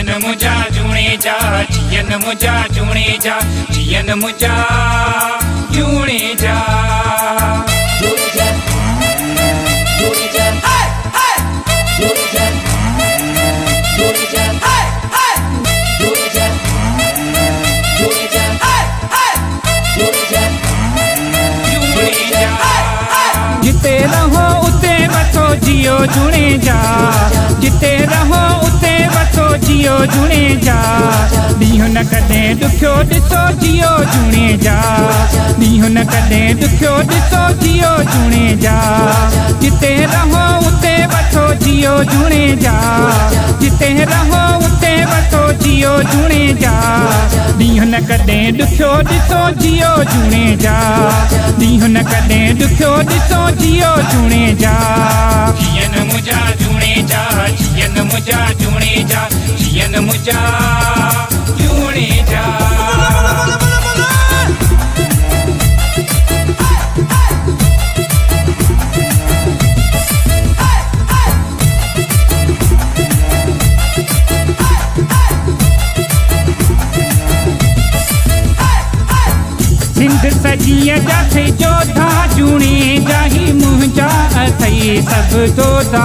जियन मुझा जूणे जा, जियन मुझा जूणे जा, जियन मुझा जूणे जा। जिते रहो उते वठो जियो जुणे जा, जिते रहो उते वठो जियो जुणे जा। ॾींहुं न कॾहिं ॾुखियो ॾिसो जियो जुणे जा, ॾींहुं न कॾहिं ॾुखियो ॾिसो जियो जुणे जा। जिते रहो उते वठो जियो जुणे जा, जिते रहो उते वठो जियो जुणे जा। ॾींहुं न कॾहिं ॾुखियो ॾिसो जियो जुणे जा, ॾींहुं न कॾहिं ॾुखियो ॾिसो जियो जुणे जा। जियन मुझा जुणे जा, जियन मुझा जुणे जा, जियन मुझा जुणे जा। सिंध सजीअ जा थई जोधा जुणे जा ही मुंहिंजा अथई सभु जोधा।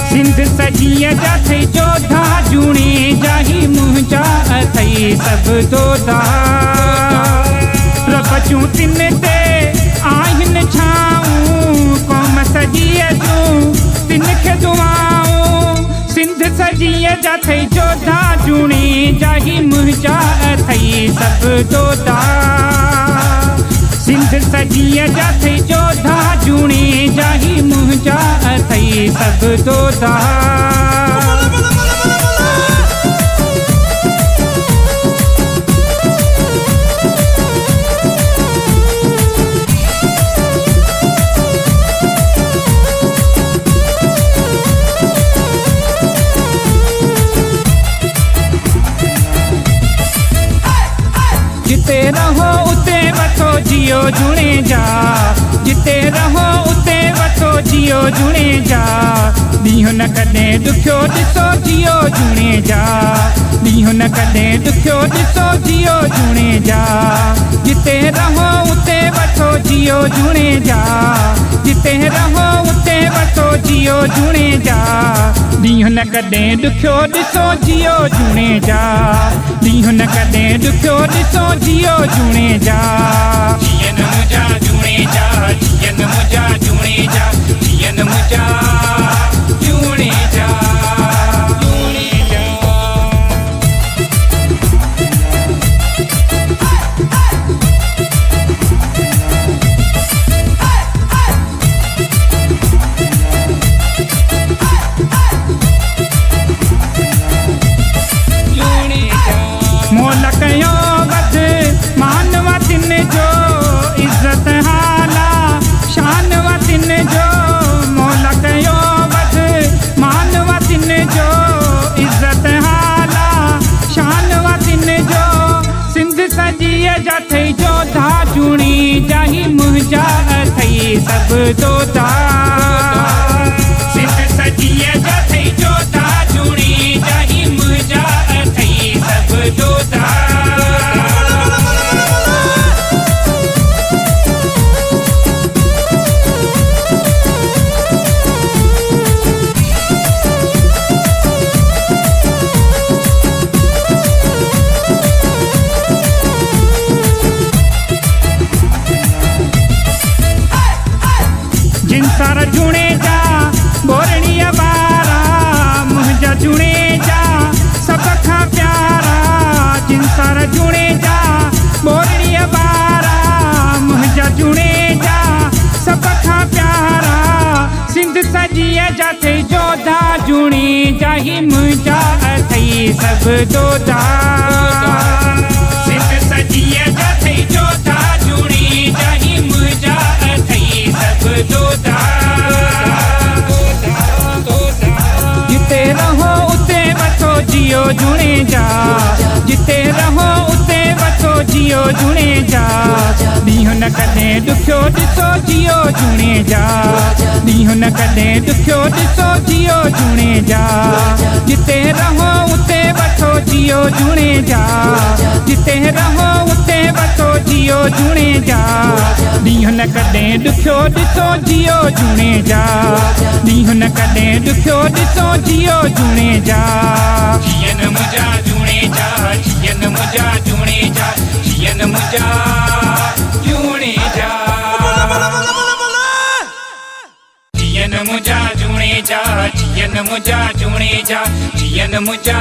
सिंध सजीअ जा थई जोधा जुणे जा ही मुंहिंजा अथई सभु जोधा। रब जूं तिन ते आहिनि छाऊं, क़ौम सजीअ जूं तिन खे दुआऊं। सिंध सजीअ जा थई जोधा जुणे जा ही मुंहिंजा अथई सभु जोधा। सिंध सजीअ जा थई जोधा जुणे जा ही मुंहिंजा अथई सभु जोधा। जिते रहो उते वठो जियो जुणे जा, जिते रहो उते वठो जियो जुणे जा। ॾींहुं न कॾहिं ॾुखियो ॾिसो जियो जुणे जा, ॾींहुं न कॾहिं ॾुखियो ॾिसो जियो जुणे जा। जिते रहो उते वठो जियो जुणे जा, जिते रहो उते वठो जियो जुणे जा। ॾींहुं न कॾहिं ॾुखियो ॾिसो जियो जुणे जा, ॾींहुं न कॾहिं ॾुखियो ॾिसो जियो जुणे जा। जियन मुझा जुणे जा, जियन मुझा जुणे जा, जियन मुझा जुणे जा, जुणे जा। मोल कयो वध मानव तिन जो, इज़त हाला शान तिन जो। मोल कयो वध मानव तिन जो, इज़त हाला शान तिन जो। सिंध सजीअ जा थई जोधा जुणे जा ही मुंहिंजा अथई सभु जोधा। सिंध सजीअ जा थई जोधा जुणे जा ही मुंहिंजा अथई सभु जोधा। जिनसार जुणे जा बोरड़ीअ ॿारा, मुंहिंजा जुणे जा सभ खां प्यारा। जिनसार जुणे जा बोरड़ीअ ॿारा, मुंहिंजा जुणे जा सभ खां प्यारा। सिंध सजीअ जा थई जोधा जुणे जा ही मुंहिंजा अथई सभु जोधा। सिंध सजीअ जा थई जोधा जुणे जा ही मुंहिंजा अथई सभु जोधा। जिते रहो उते वठो जियो जुणे जा, जिते रहो उते वठो जियो जुणे जा। ॾींहुं न कॾहिं ॾुखियो ॾिसो जियो जुणे जा, ॾींहुं न कॾहिं ॾुखियो ॾिसो जियो जुणे जा। जिते रहो जियो जूणे जा जिते रहो उते वठो जियो जूणे जा ॾींहुं न कॾहिं ॾुखियो ॾिसो जियो जूणे जा ॾींहुं न कॾहिं ॾुखियो ॾिसो जियो जूणे जा जियन मुंहिंजा जूणे जा जियन मुंहिंजा जूणे जा जियन मुंहिंजा जूणे जा जियन मुंहिंजा जूणे जा जियन मुंहिंजा जूणे जा जियन मुंहिंजा